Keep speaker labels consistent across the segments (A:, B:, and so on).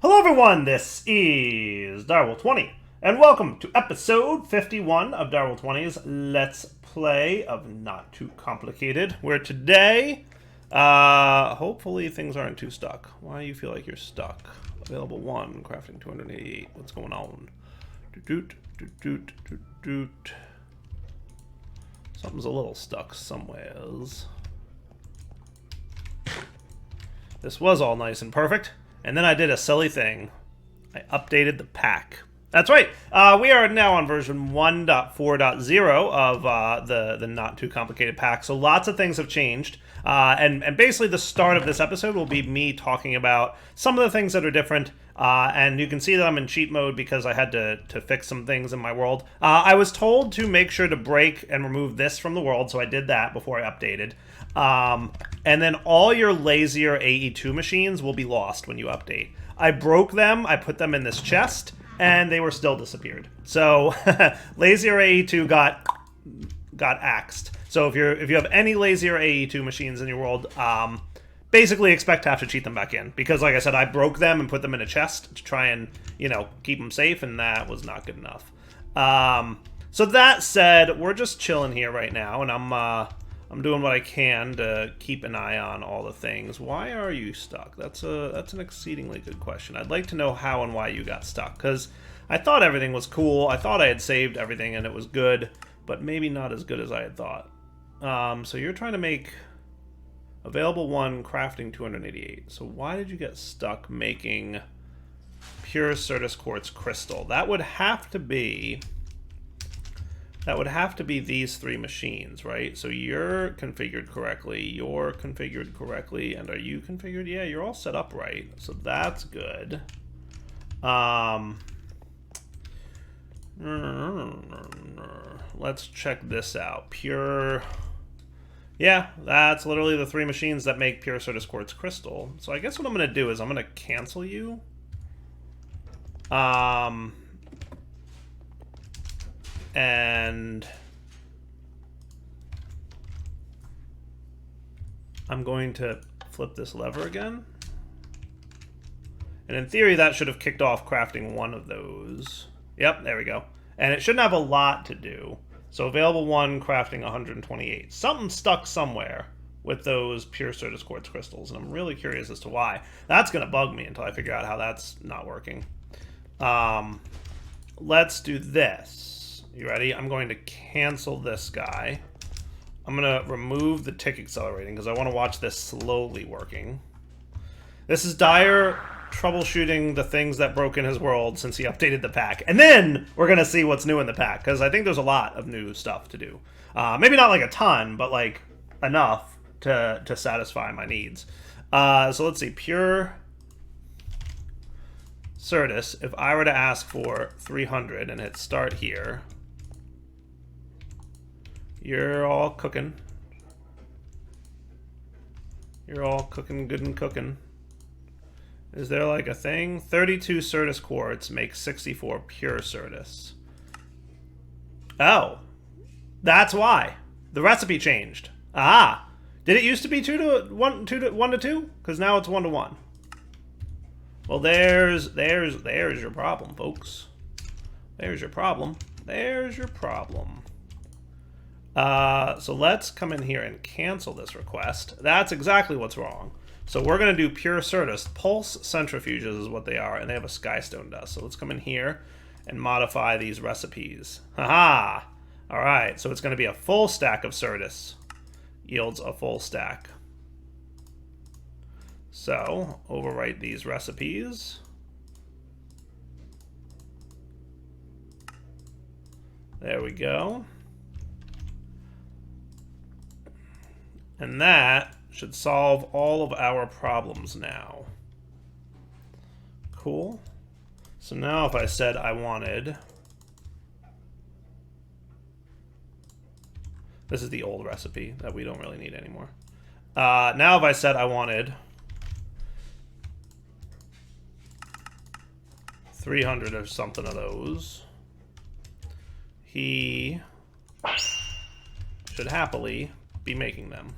A: Hello everyone, this is Direwolf20, and welcome to episode 51 of Direwolf20's Let's Play of Not Too Complicated, where today, hopefully things aren't too stuck. Why do you feel like you're stuck? Available 1, crafting 288, what's going on? Something's a little stuck somewheres. This was all nice and perfect. And then I did a silly thing. I updated the pack. That's right. We are now on version 1.4.0 of the Not Too Complicated pack. So lots of things have changed. And basically the start of this episode will be me talking about some of the things that are different. And you can see that I'm in cheat mode because I had to fix some things in my world. I was told to make sure to break and remove this from the world, so I did that before I updated. And then all your lazier AE2 machines will be lost when you update. I broke them, I put them in this chest, and they were still disappeared. So lazier AE2 got axed. So if you have any lazier AE2 machines in your world, basically expect to have to cheat them back in. Because like I said, I broke them and put them in a chest to try and, keep them safe, and that was not good enough. So that said, we're just chilling here right now, and I'm doing what I can to keep an eye on all the things. Why are you stuck? That's an exceedingly good question. I'd like to know how and why you got stuck, because I thought everything was cool. I thought I had saved everything and it was good, but maybe not as good as I had thought. So you're trying to make available 1, crafting 288. So why did you get stuck making pure certus quartz crystal? That would have to be these 3 machines, right? So you're configured correctly, and are you configured? Yeah, you're all set up right, so that's good. Let's check this out. Pure... Yeah, that's literally the 3 machines that make pure certus quartz crystal. So I guess what I'm going to do is I'm going to cancel you. And I'm going to flip this lever again. And in theory, that should have kicked off crafting 1 of those. Yep, there we go. And it shouldn't have a lot to do. So available 1, crafting 128. Something stuck somewhere with those pure certus quartz crystals, and I'm really curious as to why. That's going to bug me until I figure out how that's not working. Let's do this. You ready? I'm going to cancel this guy. I'm going to remove the tick accelerating because I want to watch this slowly working. This is Dire troubleshooting the things that broke in his world since he updated the pack. And then we're going to see what's new in the pack, because I think there's a lot of new stuff to do. Maybe not like a ton, but like enough to satisfy my needs. So let's see. Pure certus, if I were to ask for 300 and hit start here, you're all cooking. You're all cooking good and cooking. Is there like a thing? 32 certus quartz makes 64 pure certus. Oh. That's why. The recipe changed. Ah. Did it used to be 1 to 2? Because now it's 1 to 1. Well, there's your problem, folks. There's your problem. There's your problem. So let's come in here and cancel this request. That's exactly what's wrong. So we're going to do pure certus. Pulse centrifuges is what they are, and they have a skystone dust. So let's come in here and modify these recipes. Haha! All right, so it's going to be a full stack of certus. Yields a full stack. So overwrite these recipes. There we go. And that should solve all of our problems now. Cool. So now if I said I wanted... This is the old recipe that we don't really need anymore. Now if I said I wanted 300 or something of those, he should happily be making them.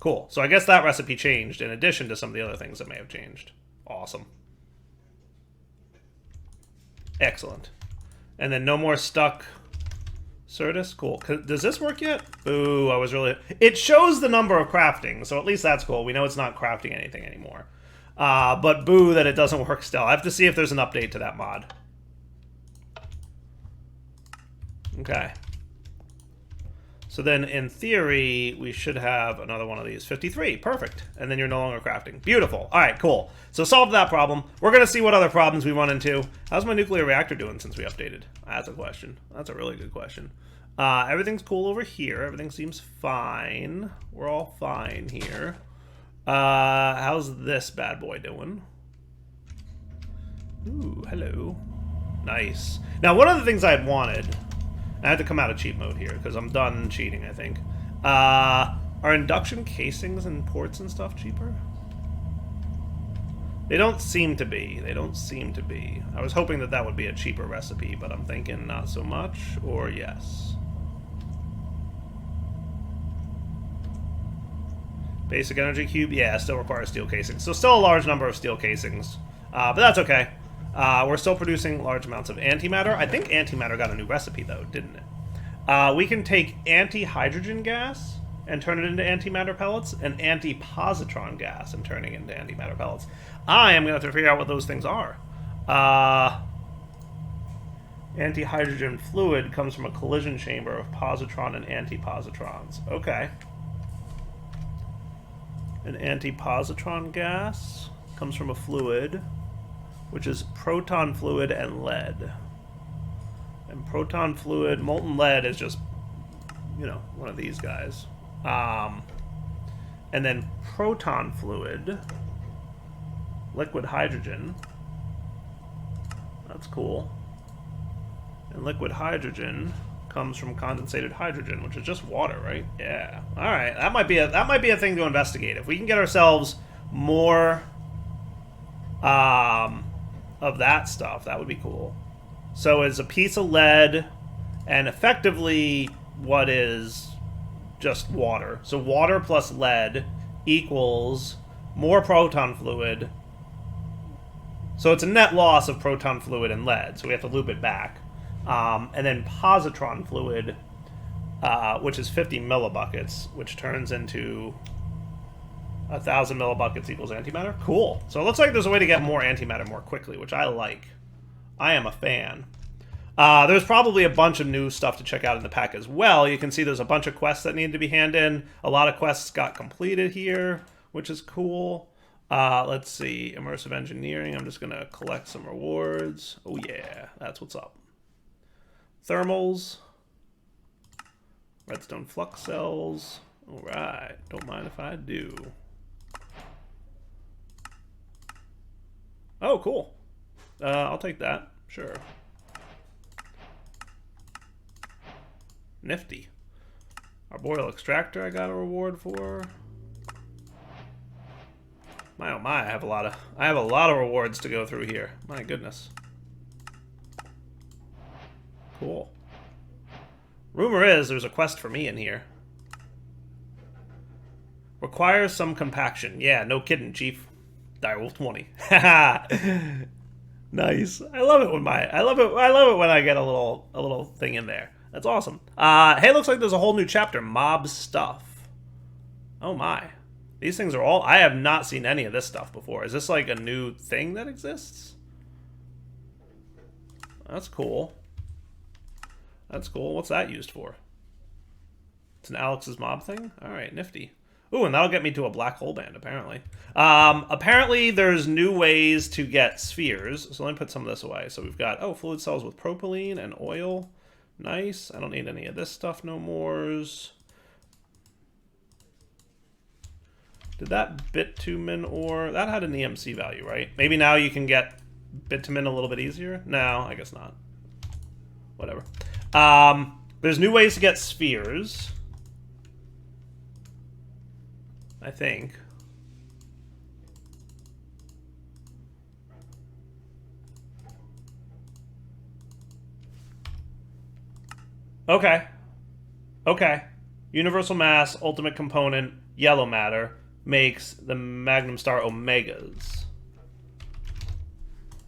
A: Cool. So I guess that recipe changed in addition to some of the other things that may have changed. Awesome. Excellent. And then no more stuck certus. Cool. Does this work yet? Ooh, I was really... It shows the number of crafting, so at least that's cool. We know it's not crafting anything anymore. But boo that it doesn't work still. I have to see if there's an update to that mod. Okay. So then, in theory, we should have another one of these. 53. Perfect. And then you're no longer crafting. Beautiful. All right, cool. So solved that problem. We're going to see what other problems we run into. How's my nuclear reactor doing since we updated? That's a question. That's a really good question. Everything's cool over here. Everything seems fine. We're all fine here. How's this bad boy doing? Ooh, hello. Nice. Now, one of the things I had wanted... I have to come out of cheat mode here, because I'm done cheating, I think. Are induction casings and ports and stuff cheaper? They don't seem to be. They don't seem to be. I was hoping that that would be a cheaper recipe, but I'm thinking not so much, or yes. Basic energy cube? Yeah, still requires steel casings. So still a large number of steel casings. But that's okay. We're still producing large amounts of antimatter. I think antimatter got a new recipe, though, didn't it? We can take anti-hydrogen gas and turn it into antimatter pellets, and anti-positron gas and turning it into antimatter pellets. I am going to have to figure out what those things are. Anti-hydrogen fluid comes from a collision chamber of positron and antipositrons. Okay. An antipositron gas comes from a fluid, which is proton fluid and lead. And proton fluid, molten lead is just, you know, one of these guys. And then proton fluid, liquid hydrogen. That's cool. And liquid hydrogen comes from condensated hydrogen, which is just water, right? Yeah. All right. That might be a thing to investigate. If we can get ourselves more of that stuff, that would be cool. So it's a piece of lead and effectively what is just water. So water plus lead equals more proton fluid. So it's a net loss of proton fluid and lead, so we have to loop it back. And then positron fluid, which is 50 millibuckets, which turns into 1,000 millibuckets equals antimatter. Cool. So it looks like there's a way to get more antimatter more quickly, which I like. I am a fan. There's probably a bunch of new stuff to check out in the pack as well. You can see there's a bunch of quests that need to be handed in. A lot of quests got completed here, which is cool. Let's see. Immersive engineering. I'm just going to collect some rewards. Oh, yeah. That's what's up. Thermals. Redstone flux cells. All right. Don't mind if I do. Oh, cool. I'll take that. Sure. Nifty. Arboreal extractor I got a reward for. My oh my, I have a lot of rewards to go through here. My goodness. Cool. Rumor is there's a quest for me in here. Requires some compaction. Yeah, no kidding, Chief. Direwolf 20. Haha. Nice. I love it when I get a little thing in there. That's awesome. Hey, looks like there's a whole new chapter. Mob stuff. Oh my. These things are all... I have not seen any of this stuff before. Is this like a new thing that exists? That's cool. That's cool. What's that used for? It's an Alex's mob thing? Alright, nifty. Ooh, and that'll get me to a black hole band, apparently. Apparently, there's new ways to get spheres. So let me put some of this away. So we've got, oh, fluid cells with propylene and oil. Nice. I don't need any of this stuff no mores. Did that bitumen ore... That had an EMC value, right? Maybe now you can get bitumen a little bit easier? No, I guess not. Whatever. There's new ways to get spheres. I think. Okay. Okay. Universal mass, ultimate component, yellow matter, makes the Magnum Star Omegas.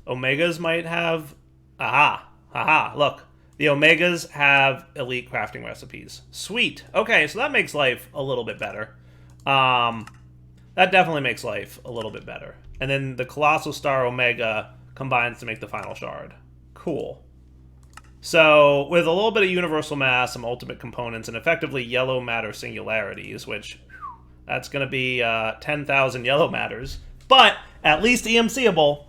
A: Omegas might have Aha. Aha. Look. The Omegas have elite crafting recipes. Sweet. Okay, so that makes life a little bit better. That definitely makes life a little bit better. And then the Colossal Star Omega combines to make the final shard. Cool. So, with a little bit of universal mass, some ultimate components, and effectively yellow matter singularities, which, that's going to be 10,000 yellow matters, but at least EMCable.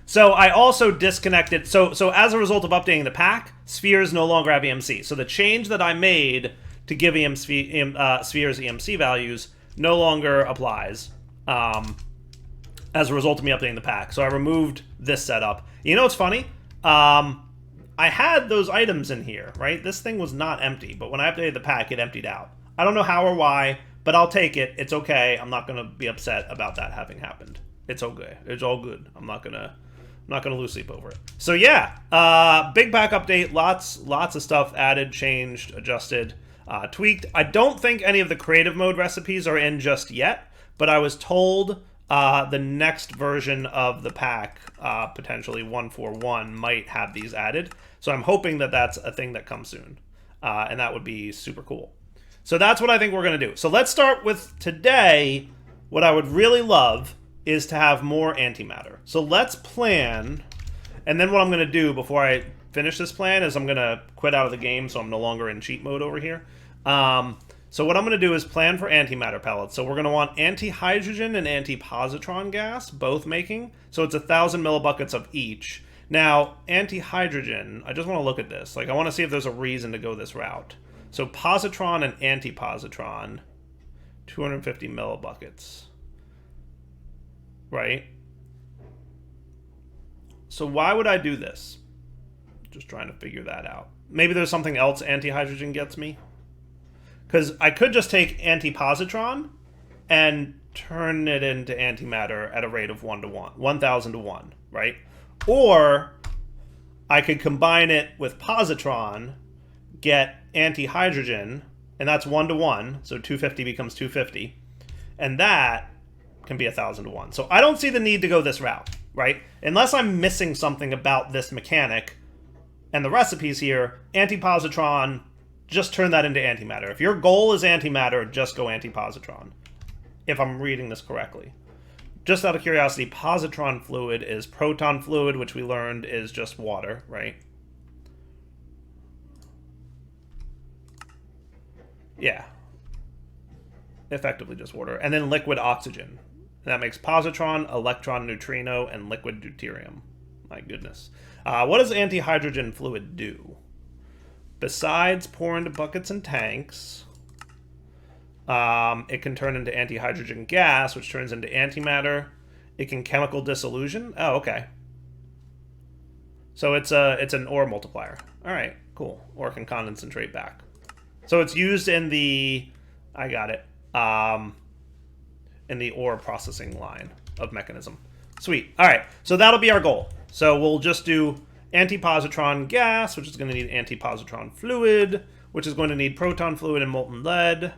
A: So I also disconnected, so as a result of updating the pack, spheres no longer have EMC. So the change that I made to give spheres EMC values no longer applies as a result of me updating the pack. So I removed this setup. You know what's funny? I had those items in here, right? This thing was not empty, but when I updated the pack, it emptied out. I don't know how or why, but I'll take it. It's okay. I'm not going to be upset about that having happened. It's okay. It's all good. I'm not gonna lose sleep over it. So yeah, big pack update. Lots of stuff added, changed, adjusted, tweaked. I don't think any of the creative mode recipes are in just yet, but I was told the next version of the pack, potentially 141, might have these added. So I'm hoping that that's a thing that comes soon, and that would be super cool. So that's what I think we're gonna do. So let's start with today. What I would really love is to have more antimatter. So let's plan, and then what I'm going to do before I finish this plan is I'm going to quit out of the game so I'm no longer in cheat mode over here. So what I'm going to do is plan for antimatter pellets. So we're going to want antihydrogen and antipositron gas, both making. So it's 1,000 millibuckets of each. Now, antihydrogen, I just want to look at this. Like, I want to see if there's a reason to go this route. So positron and antipositron, 250 millibuckets. Right? So why would I do this? Just trying to figure that out. Maybe there's something else antihydrogen gets me. Because I could just take antipositron and turn it into antimatter at a rate of 1 to 1, 1,000 to 1, right? Or I could combine it with positron, get antihydrogen, and that's 1 to 1, so 250 becomes 250, and that can be 1,000 to 1. So I don't see the need to go this route, right? Unless I'm missing something about this mechanic and the recipes here, antipositron, just turn that into antimatter. If your goal is antimatter, just go antipositron, if I'm reading this correctly. Just out of curiosity, positron fluid is proton fluid, which we learned is just water, right? Yeah. Effectively just water. And then liquid oxygen. That makes positron, electron neutrino, and liquid deuterium. My goodness. What does antihydrogen fluid do? Besides pour into buckets and tanks, it can turn into antihydrogen gas, which turns into antimatter. It can chemical dissolution. Oh, okay. So it's an ore multiplier. All right, cool. Or can concentrate back. So it's used in the, I got it, in the ore processing line of mechanism. Sweet. All right, so that'll be our goal. So we'll just do antipositron gas, which is going to need antipositron fluid, which is going to need proton fluid and molten lead,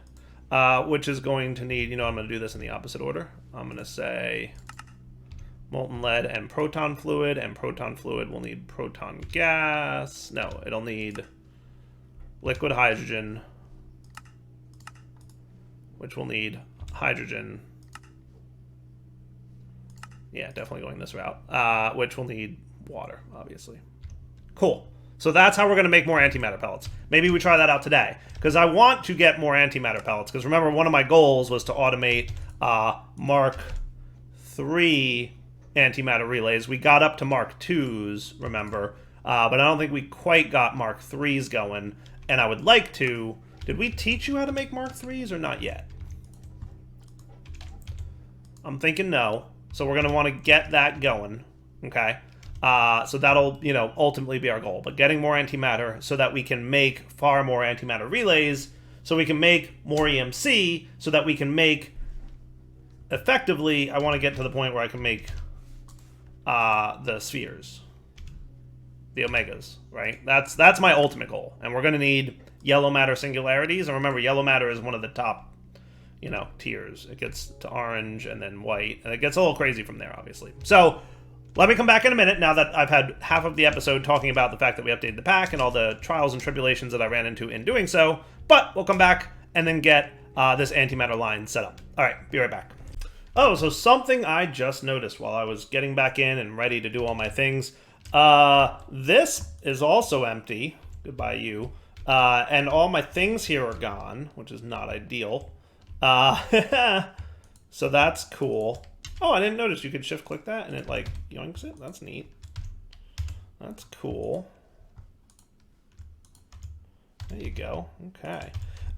A: which is going to need, I'm going to do this in the opposite order. I'm going to say molten lead and proton fluid will need proton gas. No, it'll need liquid hydrogen, which will need hydrogen. Yeah, definitely going this route, which will need water, obviously. Cool. So that's how we're going to make more antimatter pellets. Maybe we try that out today, because I want to get more antimatter pellets, because remember, one of my goals was to automate Mark III antimatter relays. We got up to Mark IIs, remember, but I don't think we quite got Mark IIIs going, and I would like to. Did we teach you how to make Mark IIIs or not yet? I'm thinking no. So we're going to want to get that going, okay? So that'll, ultimately be our goal. But getting more antimatter so that we can make far more antimatter relays, so we can make more EMC, so that we can make, effectively, I want to get to the point where I can make the spheres, the omegas, right? That's my ultimate goal. And we're going to need yellow matter singularities. And remember, yellow matter is one of the top tiers. It gets to orange and then white, and it gets a little crazy from there, obviously. So Let me come back in a minute now that I've had half of the episode talking about the fact that we updated the pack and all the trials and tribulations that I ran into in doing so. But we'll come back and then get this antimatter line set up. All right, be right back. Oh, so something I just noticed while I was getting back in and ready to do all my things. This is also empty. Goodbye, you. And all my things here are gone, which is not ideal. So that's cool. Oh, I didn't notice you could shift click that and it like yoinks it. That's neat. That's cool. There you go. Okay.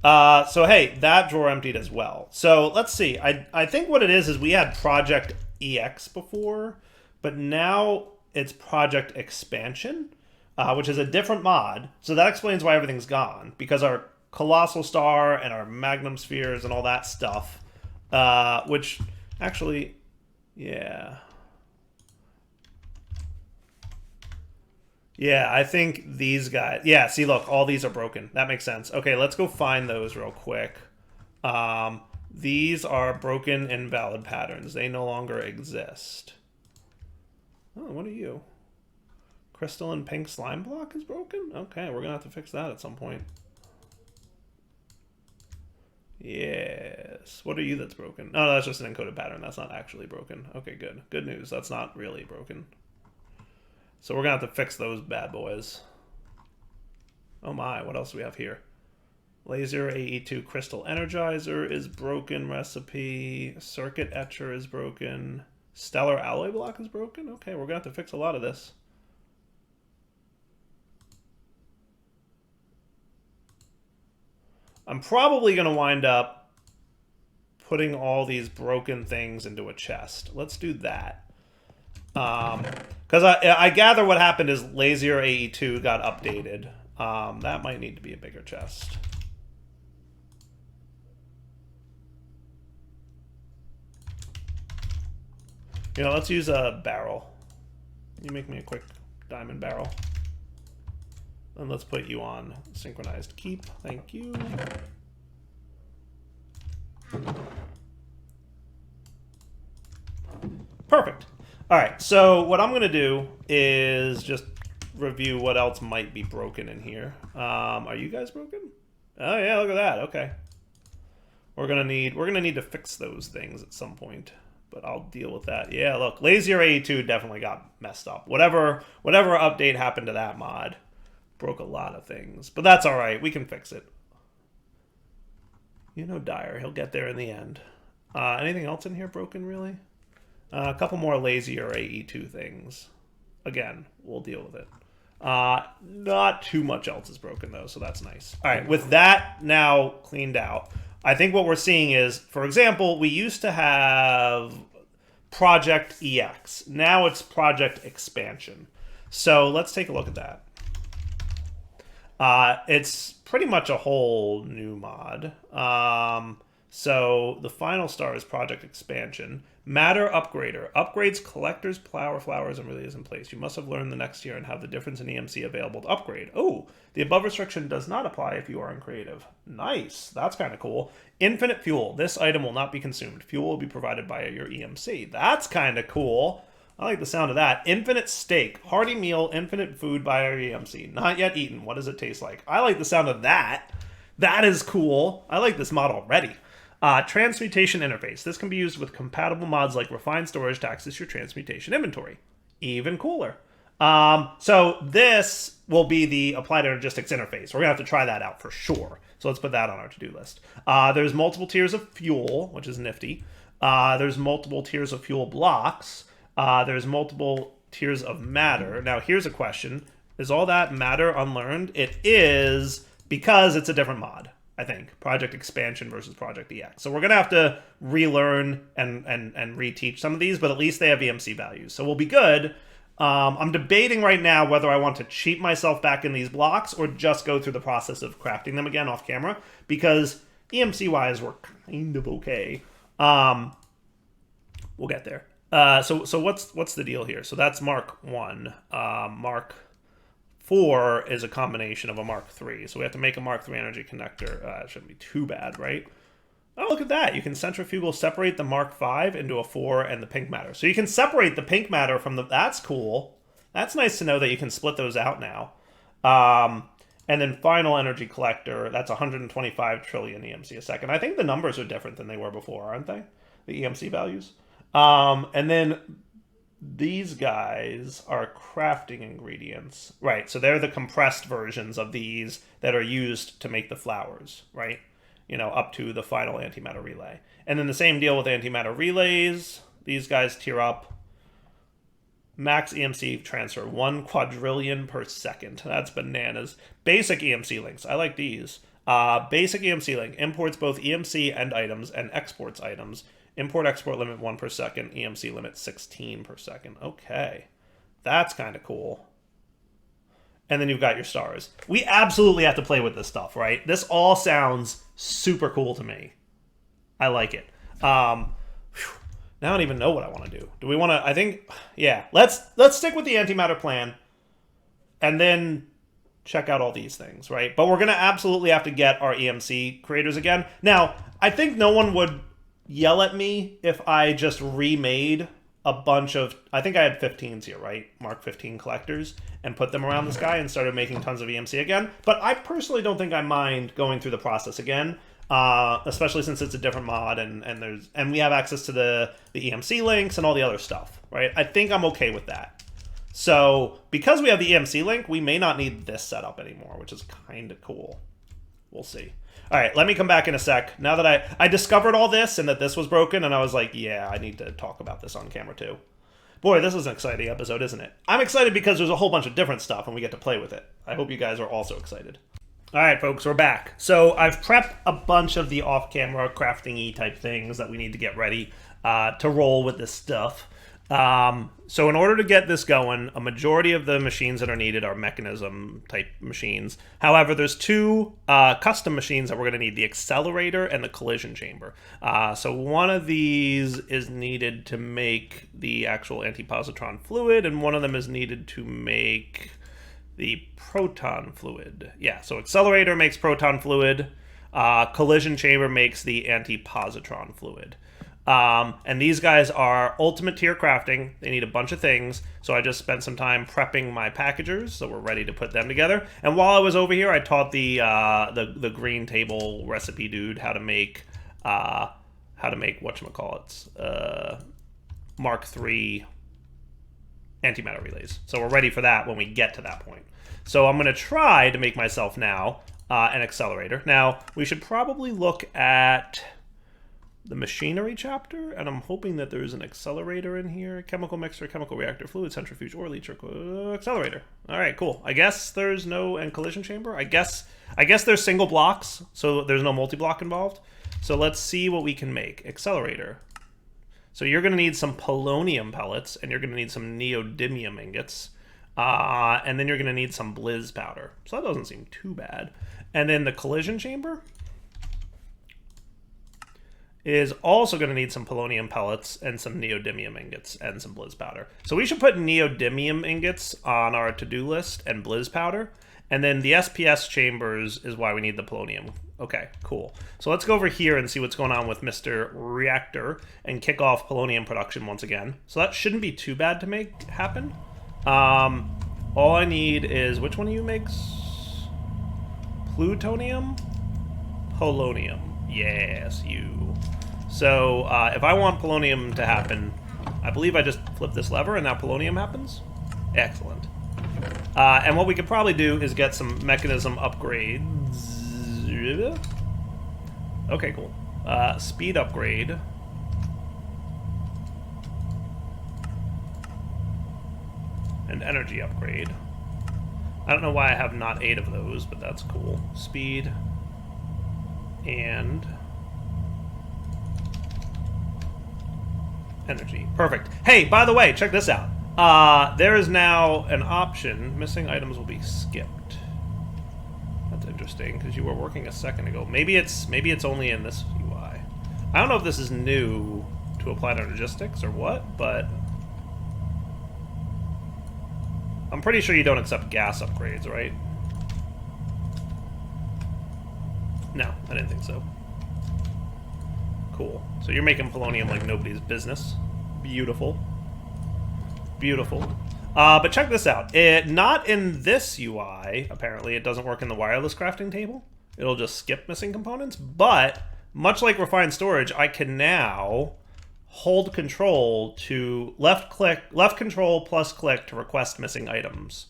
A: So hey, that drawer emptied as well. So let's see. I think what it is we had Project EX before, but now it's Project Expansion, which is a different mod. So that explains why everything's gone, because our Colossal Star and our Magnum Spheres and all that stuff, which actually, yeah. Yeah, I think these guys... Yeah, see, look, all these are broken. That makes sense. Okay, let's go find those real quick. These are broken invalid patterns. They no longer exist. Oh, what are you? Crystalline pink slime block is broken? Okay, we're going to have to fix that at some point. Yes. What are you that's broken? Oh, no, that's just an encoded pattern. That's not actually broken. Okay, good. Good news. That's not really broken. So we're going to have to fix those bad boys. Oh my, what else do we have here? Laser AE2 Crystal Energizer is broken recipe. Circuit Etcher is broken. Stellar Alloy Block is broken? Okay, we're going to have to fix a lot of this. I'm probably going to wind up putting all these broken things into a chest. Let's do that. Because I gather what happened is Lazier AE2 got updated. That might need to be a bigger chest. You know, let's use a barrel. You make me a quick diamond barrel. And let's put you on synchronized keep. Thank you. Perfect. All right, so what I'm going to do is just review what else might be broken in here. Are you guys broken? Oh yeah, look at that. Okay. We're gonna need to fix those things at some point, but I'll deal with that. Yeah, look, Lazier A2 definitely got messed up. Whatever update happened to that mod broke a lot of things, but that's all right. We can fix it. You know Dyer, he'll get there in the end. Anything else in here broken, really? A couple more Lazier AE2 things. Again, we'll deal with it. Not too much else is broken, though, so that's nice. All right, with that now cleaned out, I think what we're seeing is, for example, we used to have Project EX. Now it's Project Expansion. So let's take a look at that. It's pretty much a whole new mod. So the final star is Project Expansion. Matter Upgrader. Upgrades collectors, flowers, and relays in place. You must have learned the next year and have the difference in EMC available to upgrade. Oh, the above restriction does not apply if you are in creative. Nice. That's kind of cool. Infinite fuel. This item will not be consumed. Fuel will be provided by your EMC. That's kind of cool. I like the sound of that. Infinite steak. Hearty meal, infinite food by our EMC. Not yet eaten. What does it taste like? I like the sound of that. That is cool. I like this mod already. Transmutation interface. This can be used with compatible mods like Refined Storage to access your transmutation inventory. Even cooler. So this will be the Applied Energistics interface. We're going to have to try that out for sure. So let's put that on our to-do list. There's multiple tiers of fuel, which is nifty. There's multiple tiers of fuel blocks. There's multiple tiers of matter. Now, here's a question. Is all that matter unlearned? It is, because it's a different mod. I think Project Expansion versus Project EX. So we're gonna have to relearn and reteach some of these, but at least they have EMC values, so we'll be good. I'm debating right now whether I want to cheat myself back in these blocks or just go through the process of crafting them again off camera, because EMC wise we're kind of okay. We'll get there. So what's the deal here? So that's Mark 1. Mark 4 is a combination of a Mark 3. So we have to make a Mark 3 energy connector. It shouldn't be too bad, right? Oh, look at that. You can centrifugal separate the Mark V into a 4 and the pink matter. So you can separate the pink matter from the... That's cool. That's nice to know that you can split those out now. And then final energy collector, that's 125 trillion EMC a second. I think the numbers are different than they were before, aren't they? The EMC values. And then these guys are crafting ingredients. Right, so they're the compressed versions of these that are used to make the flowers, right? You know, up to the final antimatter relay. And then the same deal with antimatter relays. These guys tier up. Max EMC transfer, 1 quadrillion per second. That's bananas. Basic EMC links. I like these. Basic EMC link imports both EMC and items and exports items. Import-export limit 1 per second. EMC limit 16 per second. Okay. That's kind of cool. And then you've got your stars. We absolutely have to play with this stuff, right? This all sounds super cool to me. I like it. Now I don't even know what I want to do. Do we want to... I think... Yeah. Let's stick with the antimatter plan. And then check out all these things, right? But we're going to absolutely have to get our EMC creators again. Now, I think no one would yell at me if I just remade a bunch of... I think I had 15s here, right? Mark 15 collectors. And put them around this guy and started making tons of EMC again. But I personally don't think I mind going through the process again. Especially since it's a different mod and we have access to the EMC links and all the other stuff, right? I think I'm okay with that. So because we have the EMC link, we may not need this setup anymore, which is kind of cool. We'll see. All right, let me come back in a sec. Now that I discovered all this and that this was broken, and I was like, yeah, I need to talk about this on camera too. Boy, this is an exciting episode, isn't it? I'm excited because there's a whole bunch of different stuff and we get to play with it. I hope you guys are also excited. All right, folks, we're back. So I've prepped a bunch of the off-camera crafting-y type things that we need to get ready to roll with this stuff. So in order to get this going, a majority of the machines that are needed are mechanism-type machines. However, there's 2 custom machines that we're going to need, the accelerator and the collision chamber. So one of these is needed to make the actual antipositron fluid, and one of them is needed to make the proton fluid. Yeah, so accelerator makes proton fluid. Collision chamber makes the antipositron fluid. And these guys are ultimate tier crafting. They need a bunch of things. So I just spent some time prepping my packagers, so we're ready to put them together. And while I was over here, I taught the green table recipe dude how to make whatchamacallits, Mark III antimatter relays. So we're ready for that when we get to that point. So I'm going to try to make myself now an accelerator. Now, we should probably look at the machinery chapter, and I'm hoping that there's an accelerator in here. Chemical mixer, chemical reactor, fluid centrifuge, or leach, accelerator. All right, cool. I guess there's no... and collision chamber? I guess there's single blocks, so there's no multi-block involved. So let's see what we can make. Accelerator. So you're going to need some polonium pellets, and you're going to need some neodymium ingots. And then you're going to need some blizz powder. So that doesn't seem too bad. And then the collision chamber is also going to need some polonium pellets and some neodymium ingots and some blizz powder. So we should put neodymium ingots on our to-do list and blizz powder. And then the SPS chambers is why we need the polonium. Okay, cool. So let's go over here and see what's going on with Mr. Reactor and kick off polonium production once again. So that shouldn't be too bad to make happen. All I need is, which one of you makes plutonium? Polonium. Yes, you. So if I want polonium to happen, I believe I just flip this lever and now polonium happens. Excellent. And what we could probably do is get some mechanism upgrades. Okay, cool. Speed upgrade. And energy upgrade. I don't know why I have not 8 of those, but that's cool. Speed. And energy. Perfect. Hey, by the way, check this out. There is now an option. Missing items will be skipped. That's interesting, because you were working a second ago. Maybe it's only in this UI. I don't know if this is new to apply to logistics or what, but I'm pretty sure you don't accept gas upgrades, right? No, I didn't think so. Cool. So you're making polonium like nobody's business. Beautiful. Beautiful. But check this out. Not in this UI, apparently. It doesn't work in the wireless crafting table. It'll just skip missing components. But, much like refined storage, I can now hold control to left control plus click to request missing items.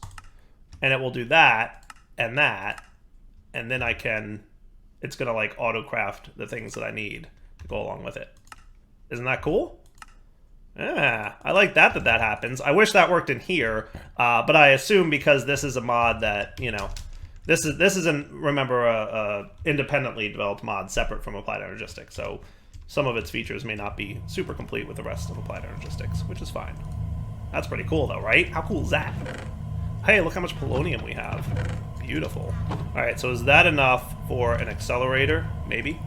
A: And it will do that, and then I can, it's gonna like auto-craft the things that I need to go along with it. Isn't that cool? Yeah, I like that happens. I wish that worked in here, but I assume because this is a mod that, you know, this isn't, remember, a independently developed mod separate from Applied Energistics, so some of its features may not be super complete with the rest of Applied Energistics, which is fine. That's pretty cool though, right? How cool is that? Hey, look how much polonium we have. Beautiful. Alright, so is that enough for an accelerator? Maybe?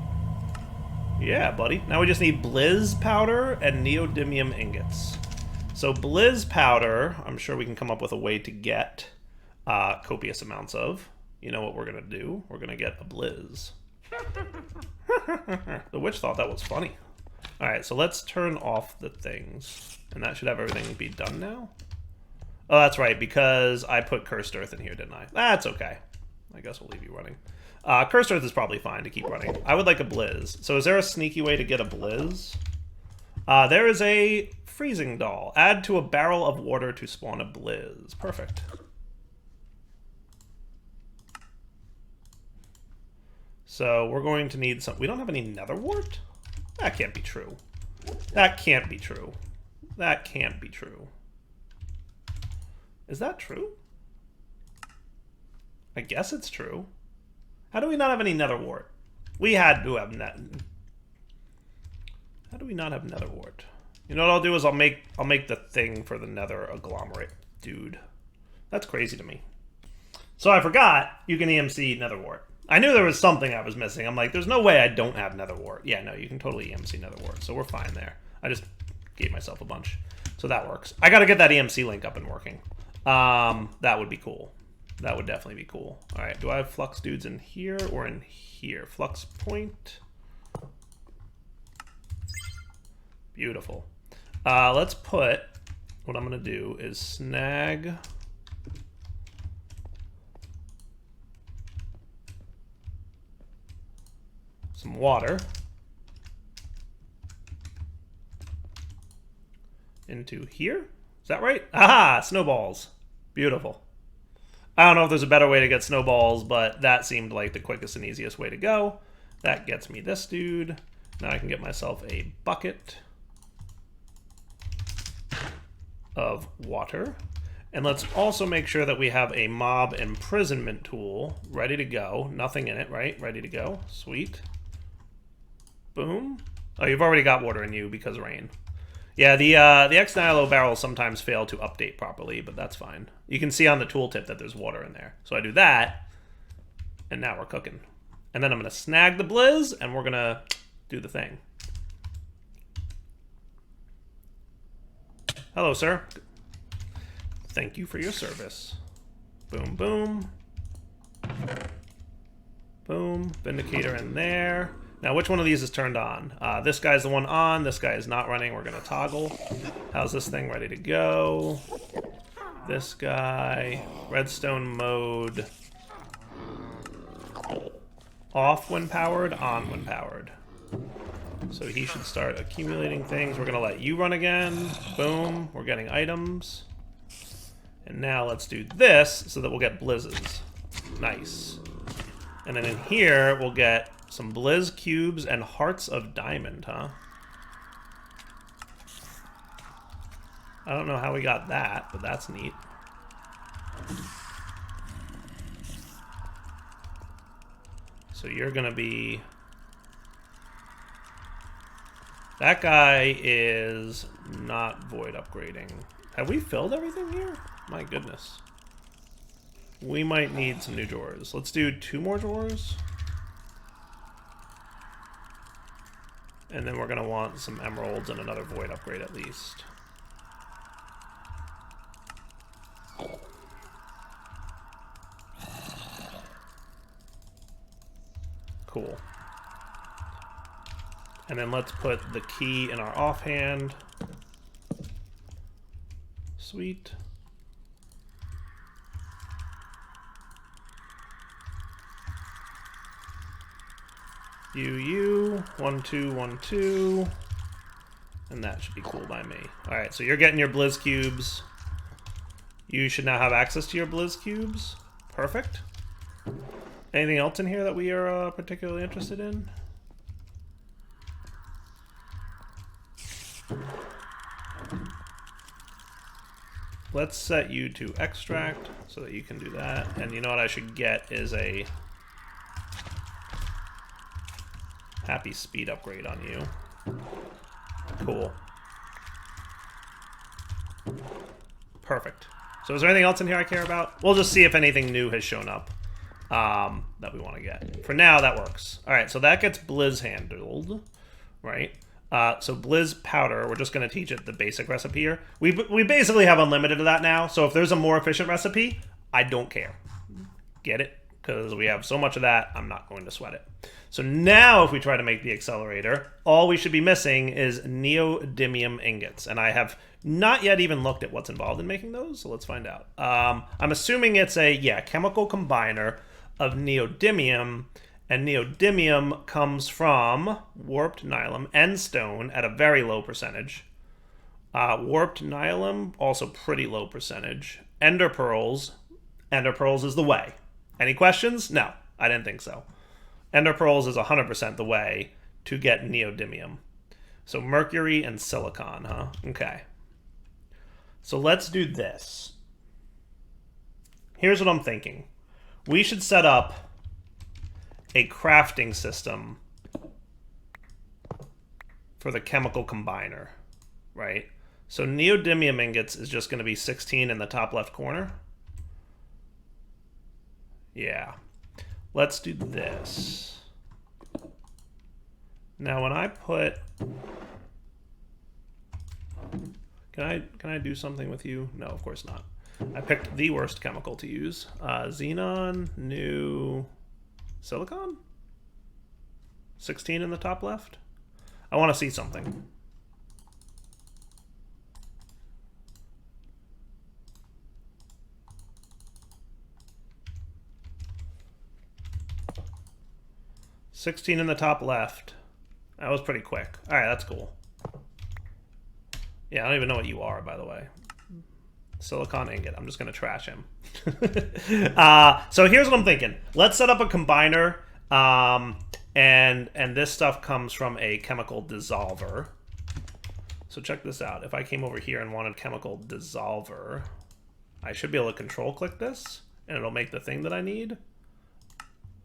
A: Yeah, buddy. Now we just need Blizz powder and neodymium ingots. So Blizz powder, I'm sure we can come up with a way to get copious amounts of. You know what we're going to do? We're going to get a Blizz. The witch thought that was funny. Alright, so let's turn off the things. And that should have everything be done now. Oh, that's right, because I put Cursed Earth in here, didn't I? That's okay. I guess we'll leave you running. Cursed Earth is probably fine to keep running. I would like a Blizz. So is there a sneaky way to get a Blizz? There is a freezing doll. Add to a barrel of water to spawn a Blizz. Perfect. So we're going to need some... We don't have any nether wart? That can't be true. That can't be true. That can't be true. Is that true? I guess it's true. How do we not have any nether wart? We had to have net. How do we not have nether wart? You know what I'll do is I'll make the thing for the nether agglomerate, dude. That's crazy to me. So I forgot you can EMC nether wart. I knew there was something I was missing. I'm like, there's no way I don't have nether wart. Yeah, no, you can totally EMC nether wart, so we're fine there. I just gave myself a bunch, so that works. I got to get that EMC link up and working. That would be cool. That would definitely be cool. All right, do I have flux dudes in here or in here? Flux point. Beautiful. Let's put, what I'm gonna do is snag some water into here. Is that right? Aha! Snowballs. Beautiful. I don't know if there's a better way to get snowballs, but that seemed like the quickest and easiest way to go. That gets me this dude. Now I can get myself a bucket of water. And let's also make sure that we have a mob imprisonment tool ready to go. Nothing in it, right? Ready to go. Sweet. Boom. Oh, you've already got water in you because rain. Yeah, the ex nihilo barrels sometimes fail to update properly, but that's fine. You can see on the tooltip that there's water in there. So I do that, and now we're cooking. And then I'm going to snag the blizz, and we're going to do the thing. Hello, sir. Thank you for your service. Boom, boom. Boom. Vindicator in there. Now, which one of these is turned on? This guy's the one on. This guy is not running. We're going to toggle. How's this thing ready to go? This guy. Redstone mode. Off when powered, on when powered. So he should start accumulating things. We're going to let you run again. Boom. We're getting items. And now let's do this so that we'll get blizzes. Nice. And then in here, we'll get some blizz cubes and hearts of diamond, huh? I don't know how we got that, but that's neat. So you're gonna be... That guy is not void upgrading. Have we filled everything here? My goodness. We might need some new drawers. Let's do 2 more drawers. And then we're going to want some emeralds and another void upgrade at least. Cool. And then let's put the key in our offhand. Sweet. U, 1, 2, 1, 2. And that should be cool by me. All right, so you're getting your Blizz cubes. You should now have access to your Blizz cubes. Perfect. Anything else in here that we are particularly interested in? Let's set you to extract so that you can do that. And you know what I should get is a happy speed upgrade on you. Cool. Perfect. So is there anything else in here I care about? We'll just see if anything new has shown up that we want to get. For now, that works. All right, so that gets Blizz handled, right? So Blizz powder, we're just going to teach it the basic recipe here. We basically have unlimited of that now, so if there's a more efficient recipe, I don't care. Get it? Because we have so much of that, I'm not going to sweat it. So now if we try to make the accelerator, all we should be missing is neodymium ingots. And I have not yet even looked at what's involved in making those, so let's find out. I'm assuming it's a, chemical combiner of neodymium, and neodymium comes from warped nylium and stone at a very low percentage. Warped nylium, also pretty low percentage. Ender pearls is the way. Any questions? No, I didn't think so. Ender pearls is 100% the way to get neodymium. So mercury and silicon, huh? Okay. So let's do this. Here's what I'm thinking. We should set up a crafting system for the chemical combiner, right? So neodymium ingots is just going to be 16 in the top left corner. Yeah. Let's do this. Now when I put... Can I do something with you? No, of course not. I picked the worst chemical to use. Xenon, new silicon? 16 in the top left? I want to see something. $16 in the top left. That was pretty quick. All right, that's cool. Yeah, I don't even know what you are, by the way. Silicon ingot. I'm just going to trash him. So here's what I'm thinking. Let's set up a combiner. And this stuff comes from a chemical dissolver. So check this out. If I came over here and wanted chemical dissolver, I should be able to control click this, and it'll make the thing that I need.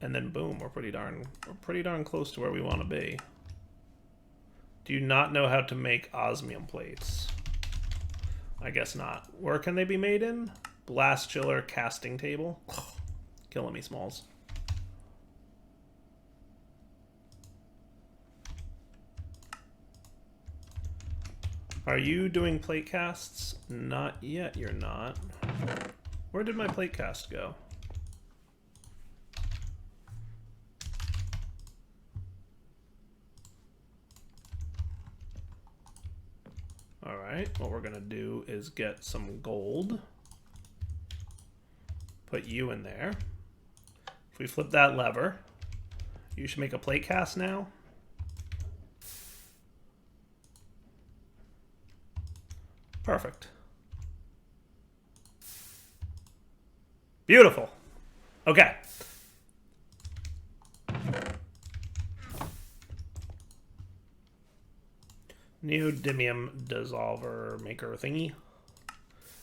A: And then boom, we're pretty darn close to where we want to be. Do you not know how to make osmium plates? I guess not. Where can they be made in? Blast chiller, casting table. Killing me, Smalls. Are you doing plate casts? Not yet, you're not. Where did my plate cast go? Alright, what we're going to do is get some gold. Put you in there. If we flip that lever, you should make a plate cast now. Perfect. Beautiful. Okay. Neodymium dissolver maker thingy.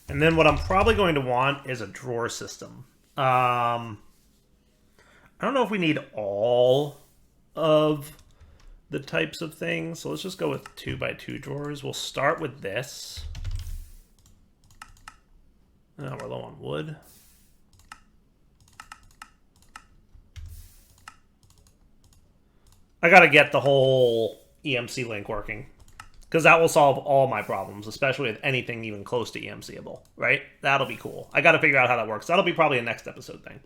A: And then what I'm probably going to want is a drawer system. I don't know if we need all of the types of things, so let's just go with 2x2 drawers. We'll start with this. Oh, we're low on wood. I gotta get the whole EMC link working, because that will solve all my problems, especially with anything even close to EMCable, right? That'll be cool. I gotta figure out how that works. That'll be probably a next episode thing.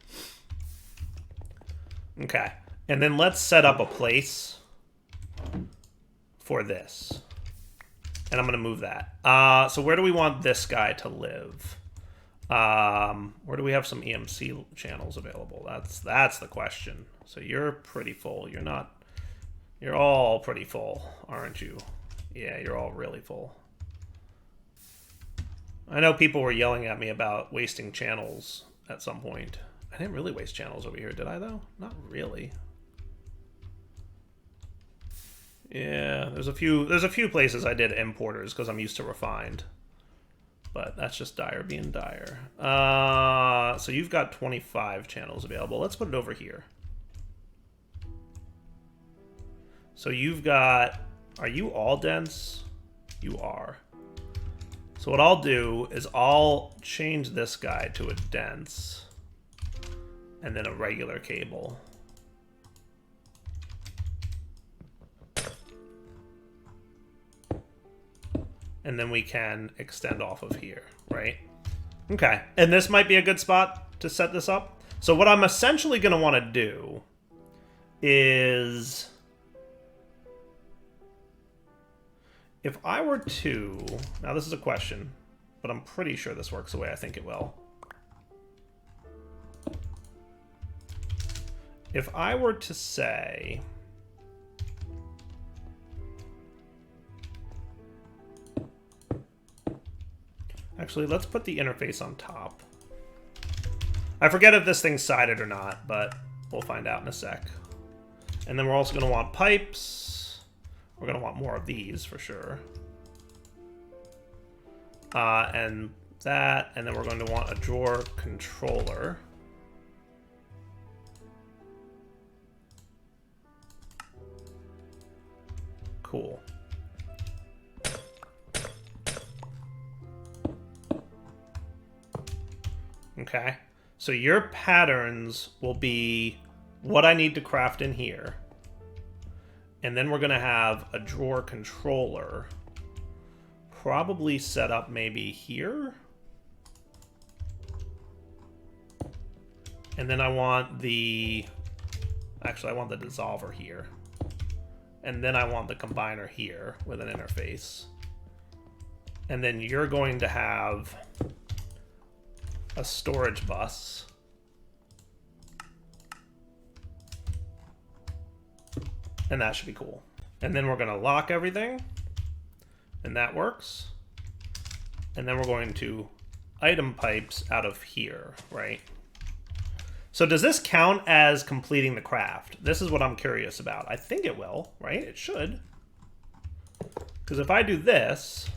A: Okay, and then let's set up a place for this. And I'm going to move that. So where do we want this guy to live? Where do we have some EMC channels available? That's the question. So you're pretty full. You're not... You're all pretty full, aren't you? Yeah, you're all really full. I know people were yelling at me about wasting channels at some point. I didn't really waste channels over here, did I, though? Not really. Yeah, there's a few places I did importers because I'm used to refined. But that's just dire being dire. So you've got 25 channels available. Let's put it over here. So you've got... Are you all dense? You are. So what I'll do is I'll change this guy to a dense. And then a regular cable. And then we can extend off of here, right? Okay, and this might be a good spot to set this up. So what I'm essentially going to want to do is... If I were to... Now this is a question, but I'm pretty sure this works the way I think it will. If I were to say... Actually, let's put the interface on top. I forget if this thing's sided or not, but we'll find out in a sec. And then we're also going to want pipes. We're going to want more of these for sure. And that, and then we're going to want a drawer controller. Cool. Okay, so your patterns will be what I need to craft in here. And then we're going to have a drawer controller probably set up maybe here. And then I want the... Actually, I want the dissolver here. And then I want the combiner here with an interface. And then you're going to have a storage bus. And that should be cool. And then we're going to lock everything. And that works. And then we're going to item pipes out of here, right? So does this count as completing the craft? This is what I'm curious about. I think it will, right? It should. Because if I do this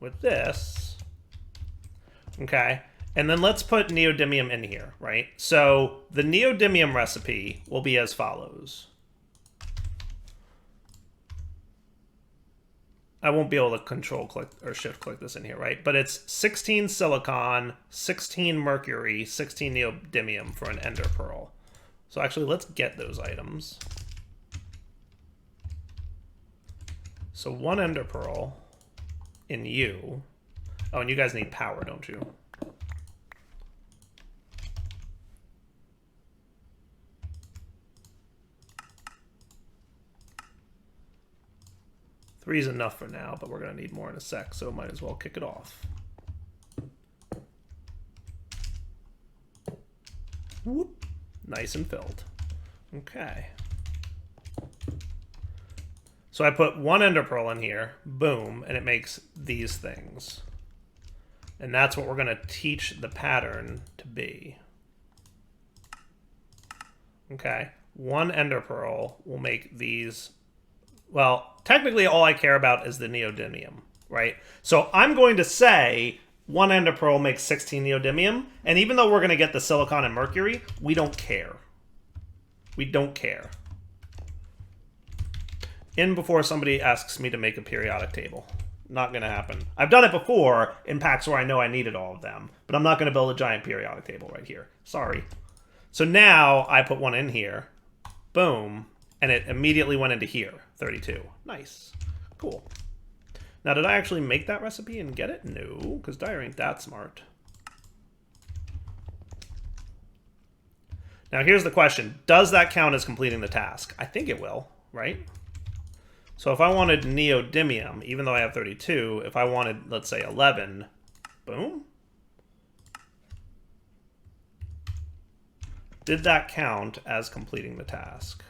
A: with this, okay, and then let's put neodymium in here, right? So the neodymium recipe will be as follows. I won't be able to control click or shift click this in here, right? But it's 16 silicon, 16 mercury, 16 neodymium for an ender pearl. So actually, let's get those items. So 1 ender pearl in you. Oh, and you guys need power, don't you? Three is enough for now, but we're going to need more in a sec, so might as well kick it off. Whoop. Nice and filled. Okay. So I put 1 ender pearl in here, boom, and it makes these things. And that's what we're going to teach the pattern to be. Okay. 1 ender pearl will make these... Well, technically all I care about is the neodymium, right? So I'm going to say 1 ender pearl makes 16 neodymium, and even though we're going to get the silicon and mercury, we don't care. We don't care. In before somebody asks me to make a periodic table. Not going to happen. I've done it before in packs where I know I needed all of them, but I'm not going to build a giant periodic table right here. Sorry. So now I put 1 in here. Boom. And it immediately went into here, 32. Nice. Cool. Now, did I actually make that recipe and get it? No, because Dire ain't that smart. Now, here's the question. Does that count as completing the task? I think it will, right? So if I wanted neodymium, even though I have 32, if I wanted, let's say, 11, boom. Did that count as completing the task?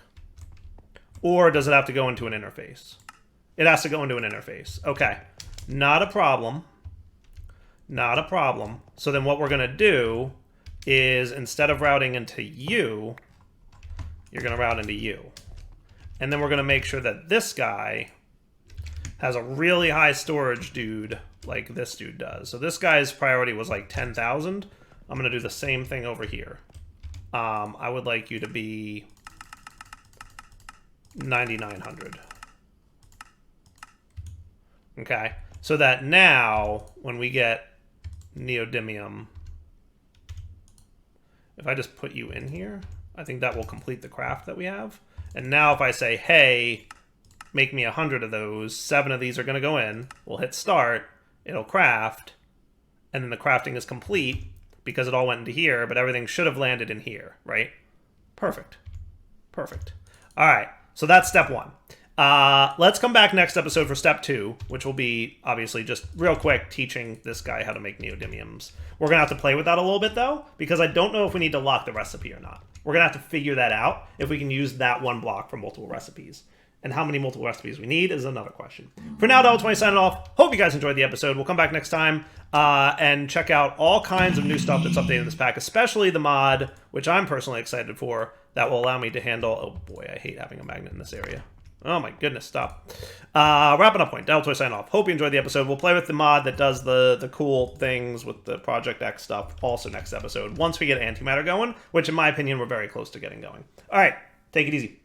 A: Or does it have to go into an interface? It has to go into an interface. Okay, not a problem. Not a problem. So then what we're going to do is instead of routing into you, you're going to route into you. And then we're going to make sure that this guy has a really high storage dude like this dude does. So this guy's priority was like 10,000. I'm going to do the same thing over here. I would like you to be 9,900. Okay, so that now when we get neodymium, if I just put you in here, I think that will complete the craft that we have. And now if I say, hey, make me 100 of those, 7 of these are going to go in, we'll hit start, it'll craft, and then the crafting is complete because it all went into here, but everything should have landed in here, right? Perfect. Perfect. All right, so that's step 1. Let's come back next episode for step 2, which will be obviously just real quick teaching this guy how to make neodymiums. We're going to have to play with that a little bit, though, because I don't know if we need to lock the recipe or not. We're going to have to figure that out if we can use that one block for multiple recipes. And how many multiple recipes we need is another question. For now, Double20 signing off. Hope you guys enjoyed the episode. We'll come back next time and check out all kinds of new stuff that's updated in this pack, especially the mod, which I'm personally excited for, that will allow me to handle... Oh boy, I hate having a magnet in this area. Oh my goodness, stop. Wrapping up point. Double20 signing off. Hope you enjoyed the episode. We'll play with the mod that does the cool things with the Project X stuff also next episode, once we get Antimatter going, which in my opinion, we're very close to getting going. All right, take it easy.